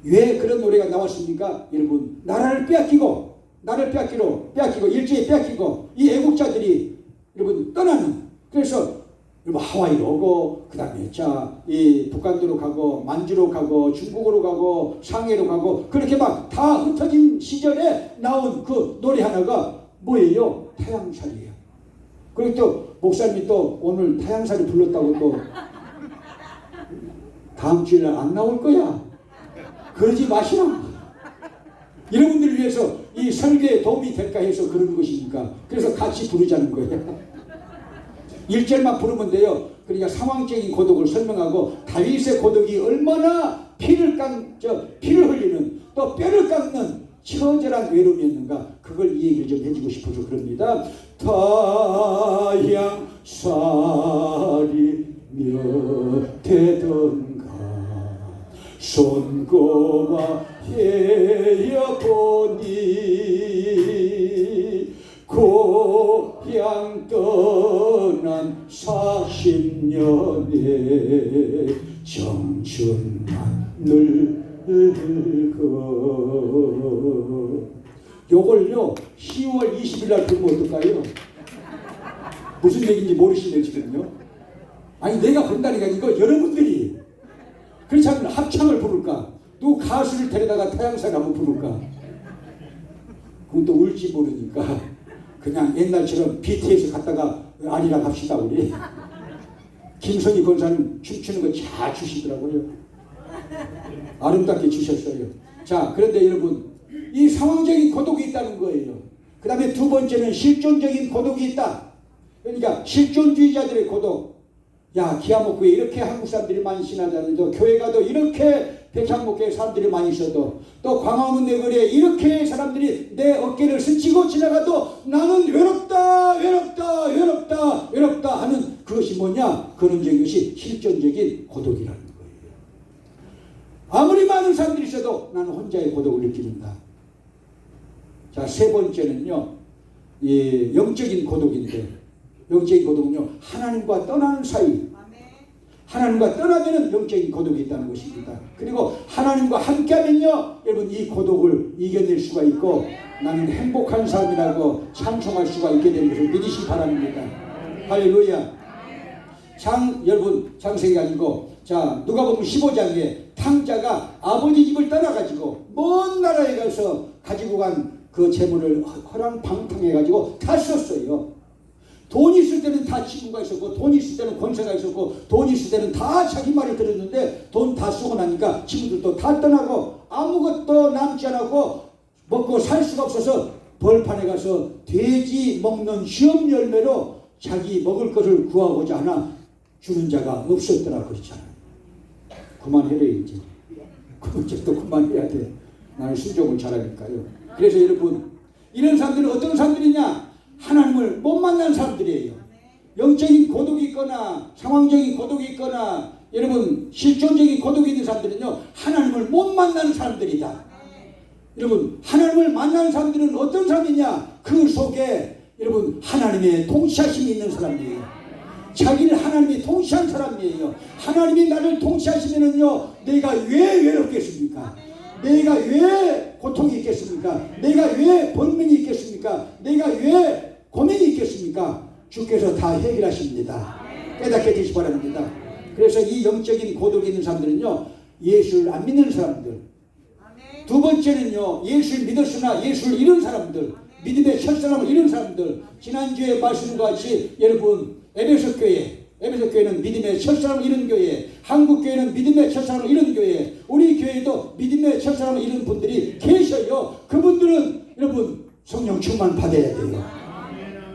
왜 그런 노래가 나왔습니까? 여러분 나라를 빼앗기고 일제히 빼앗기고 이 애국자들이 여러분 떠나는, 그래서 여러분 하와이로 오고 그 다음에 이 북한도로 가고 만주로 가고 중국으로 가고 상해로 가고 그렇게 막 다 흩어진 시절에 나온 그 노래 하나가 뭐예요? 태양살이에요. 그리고 또 목사님이 또 오늘 태양살이 불렀다고 또 다음 주일날 안 나올 거야. 그러지 마시라. 여러분들을 위해서 이 설교에 도움이 될까 해서 그런 것이니까. 그래서 같이 부르자는 거예요. 1절만 부르면 돼요. 그러니까 상황적인 고독을 설명하고 다윗의 고독이 얼마나 피를 흘리는 또 뼈를 깎는 처절한 외로움이었는가, 그걸 이 얘기를 좀 해주고 싶어서 그럽니다. 타양살이 몇 되던가 손꼽아 헤어보니 고향 떠난 40년에 청춘만 늙어. 요걸요 10월 20일 날 부르면 어떨까요? 무슨 얘기인지 모르시네요 지금요. 아니 내가 부른다니까 이거 여러분들이. 그렇지 않으면 합창을 부를까? 누구 가수를 데려다가 태양살 한번 부를까? 그건 또 울지 모르니까 그냥 옛날처럼 BTS 갔다가 아니라 갑시다 우리. 김선희 권사님 춤추는 거 잘 추시더라고요. 아름답게 추셨어요. 자, 그런데 여러분 이 상황적인 고독이 있다는 거예요. 그 다음에 두 번째는 실존적인 고독이 있다. 그러니까 실존주의자들의 고독. 야, 기아목교에 이렇게 한국 사람들이 많이 신하자는데 교회 가도 이렇게 백향목교에 사람들이 많이 있어도 또 광화문 내거리에 이렇게 사람들이 내 어깨를 스치고 지나가도 나는 외롭다 하는 그것이 뭐냐? 근원적인 것이 실존적인 고독이라는 거예요. 아무리 많은 사람들이 있어도 나는 혼자의 고독을 느끼는다. 자, 세 번째는요, 이 영적인 고독인데, 영적인 고독은요 하나님과 떠나는 사이. 하나님과 떠나면은 영적인 고독이 있다는 것입니다. 그리고 하나님과 함께하면요 여러분 이 고독을 이겨낼 수가 있고 나는 행복한 삶이라고 찬송할 수가 있게 되는 것을 믿으시기 바랍니다. 할렐루야. 여러분 장세기가 아니고 자 누가복음 15장에 탕자가 아버지 집을 떠나가지고 먼 나라에 가서 가지고 간 그 재물을 허랑방탕해가지고 다 썼어요. 돈 있을 때는 다 친구가 있었고 돈 있을 때는 권세가 있었고 돈 있을 때는 다 자기 말을 들었는데 돈 다 쓰고 나니까 친구들도 다 떠나고 아무것도 남지 않았고 먹고 살 수가 없어서 벌판에 가서 돼지 먹는 시험 열매로 자기 먹을 것을 구하고자 하나 주는 자가 없었더라 그렇잖아요. 그만해라 이제. 이제 또 그만해야 돼. 나는 순종을 잘하니까요. 그래서 여러분, 이런 사람들은 어떤 사람들이냐? 하나님을 못 만난 사람들이에요. 영적인 고독이 있거나 상황적인 고독이 있거나 여러분 실존적인 고독이 있는 사람들은요, 하나님을 못 만나는 사람들이다. 여러분, 하나님을 만나는 사람들은 어떤 사람이냐? 그 속에 여러분 하나님의 통치하심이 있는 사람이에요. 자기를 하나님이 통치한 사람이에요. 하나님이 나를 통치하시면은요, 내가 왜 외롭겠습니까? 내가 왜 고통이 있겠습니까? 내가 왜 번민이 있겠습니까? 내가 왜 고민이 있겠습니까? 주께서 다 해결하십니다. 깨닫게 되시기 바랍니다. 그래서 이 영적인 고독이 있는 사람들은요, 예수를 안 믿는 사람들. 두 번째는요, 예수를 믿었으나 예수를 잃은 사람들, 믿음의 첫사랑을 잃은 사람들. 지난주에 말씀과 같이 여러분, 에베소 교회는 믿음의 첫사랑을 잃은 교회, 한국 교회는 믿음의 첫사랑을 잃은 교회, 우리 교회도 믿음의 첫사랑을 잃은 분들이 계셔요. 그분들은 여러분 성령 충만 받아야 돼요.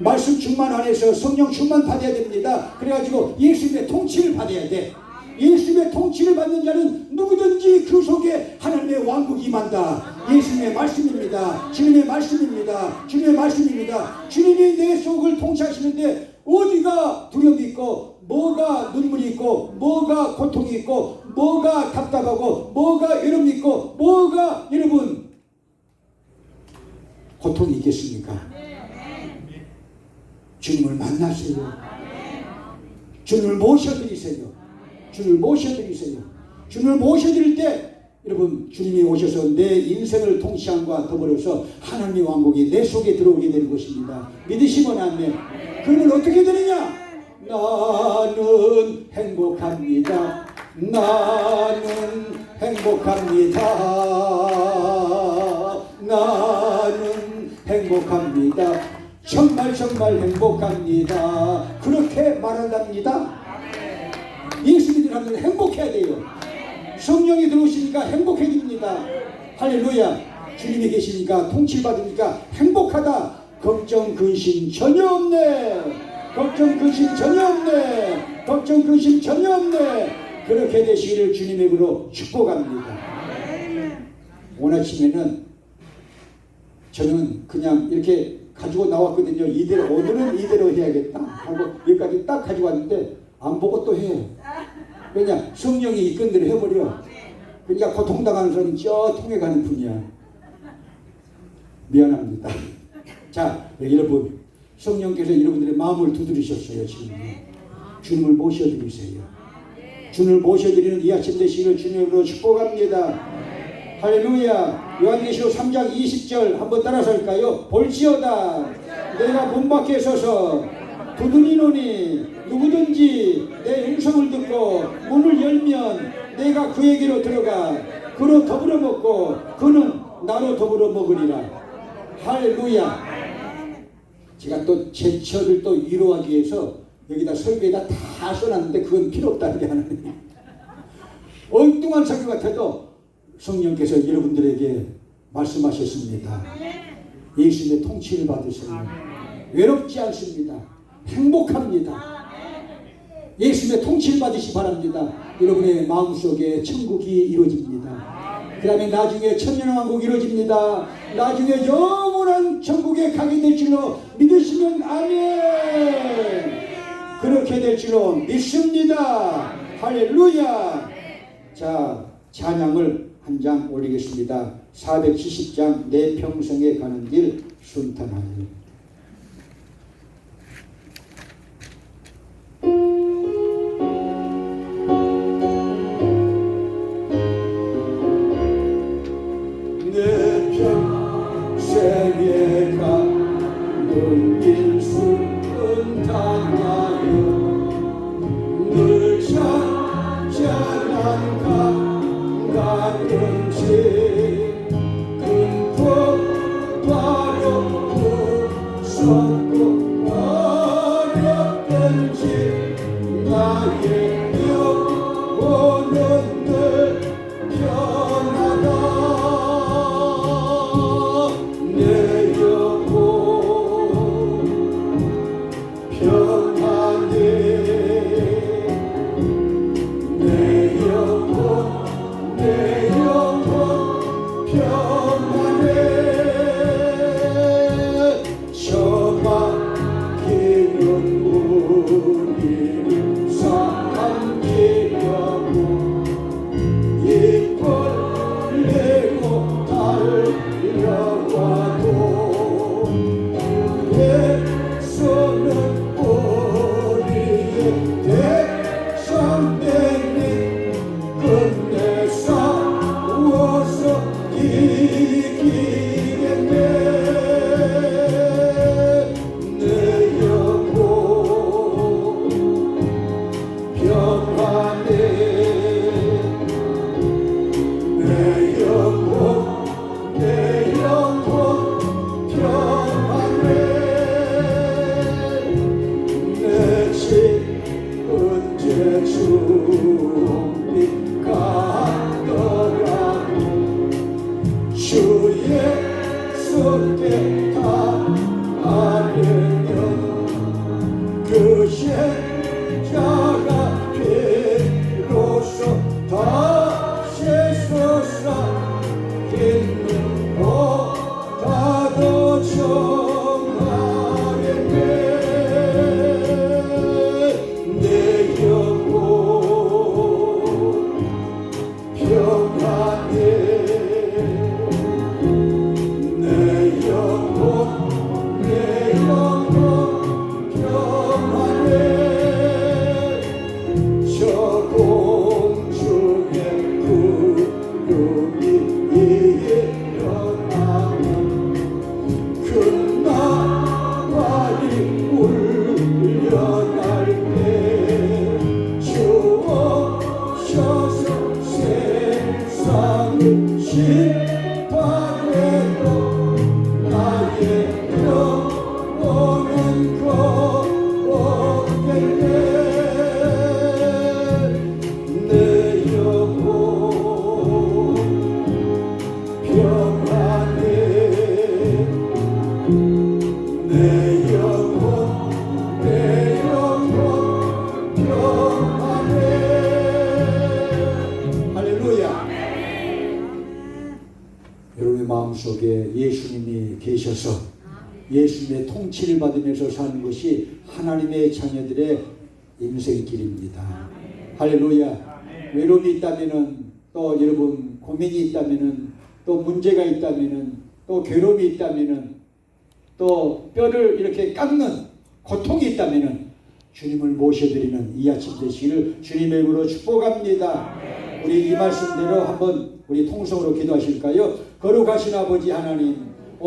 말씀 충만 안에서 성령 충만 받아야 됩니다. 그래가지고 예수님의 통치를 받아야 돼. 예수님의 통치를 받는 자는 누구든지 그 속에 하나님의 왕국이 임한다. 예수님의 말씀입니다. 주님의 말씀입니다. 주님의 말씀입니다. 주님이 내 속을 통치하시는데 어디가 두려움이 있고 뭐가 눈물이 있고 뭐가 고통이 있고 뭐가 답답하고 뭐가 외로움이 있고 뭐가 여러분 고통이 있겠습니까? 주님을 만나세요. 주님을 모셔드리세요. 주님을 모셔드리세요. 주님을 모셔드릴 때 여러분 주님이 오셔서 내 인생을 통치함과 더불어서 하나님의 왕국이 내 속에 들어오게 되는 것입니다. 믿으시면 아멘. 그러면 어떻게 되느냐? 나는 행복합니다. 나는 행복합니다. 나는 행복합니다. 정말 행복합니다. 그렇게 말한답니다. 예수 믿는 사람들은 행복해야 돼요. 성령이 들어오시니까 행복해집니다. 할렐루야. 주님이 계시니까 통치받으니까 행복하다. 걱정 근심 전혀 없네. 걱정 근심 전혀 없네. 걱정 근심 전혀 없네. 그렇게 되시기를 주님의 이름으로 축복합니다. 오늘 아침에는 저는 그냥 이렇게 가지고 나왔거든요. 이대로 오늘은 이대로 해야겠다 하고 여기까지 딱 가지고 왔는데 안 보고 또 해요. 왜냐? 성령이 이끈 대로 해버려. 그러니까 고통당하는 사람은 저 통해 가는 분이야. 미안합니다. 자, 여러분, 성령께서 여러분들의 마음을 두드리셨어요. 지금 주님을 모셔드리세요. 주님을 모셔드리는 이 아침 되시기를 주님으로 축복합니다. 할렐루야. 요한계시록 3장 20절 한번 따라서 할까요? 볼지어다 내가 문 밖에 서서 두드리노니 누구든지 내 음성을 듣고 문을 열면 내가 그에게로 들어가 그로 더불어 먹고 그는 나로 더불어 먹으리라. 할렐루야. 제가 또 제처를 또 위로하기 위해서 여기다 설교에다 다 써놨는데 그건 필요 없다는 게 하나님. 엉뚱한 설교 같아도 성령께서 여러분들에게 말씀하셨습니다. 예수님의 통치를 받으세요. 외롭지 않습니다. 행복합니다. 예수님의 통치를 받으시기 바랍니다. 여러분의 마음속에 천국이 이루어집니다. 그 다음에 나중에 천년왕국이 이루어집니다. 나중에 영원한 천국에 가게 될 줄로 믿으시면 아멘. 그렇게 될 줄로 믿습니다. 할렐루야. 자, 찬양을 한 장 올리겠습니다. 470장 내 평생에 가는 길 순탄하니. 내 평생에 가는 길 순탄하여 늘 찬찬한 가끔씩 금폭 바로 평안해 내 영혼 평안해 내 집 언제 주님 가더라고 주의 손께 다하려면 그 십자가 피로써 다시 솟아있는 보다도 정하겠네 내 영혼 평안해 내 영혼 평안해 저 공중의 구름이 일어나면 그 나팔이 울려날 때 주 오셔서 세상을 심판해도 나의 영혼은 거룩했네 내 영혼 평안해 내 영혼 평안해 할렐루야. 여러분의 마음속에 예수님이 계셔서 예수님의 통치를 받으면서 사는 것이 하나님의 자녀들의 인생길입니다. 할렐루야. 외로움이 있다면은 또 여러분 고민이 있다면은 또 문제가 있다면은 또 괴로움이 있다면은 또 뼈를 이렇게 깎는 고통이 있다면은 주님을 모셔드리는 이 아침 되시기를 주님의 이름으로 축복합니다. 우리 이 말씀대로 한번 우리 통성으로 기도하실까요? 거룩하신 아버지 하나님,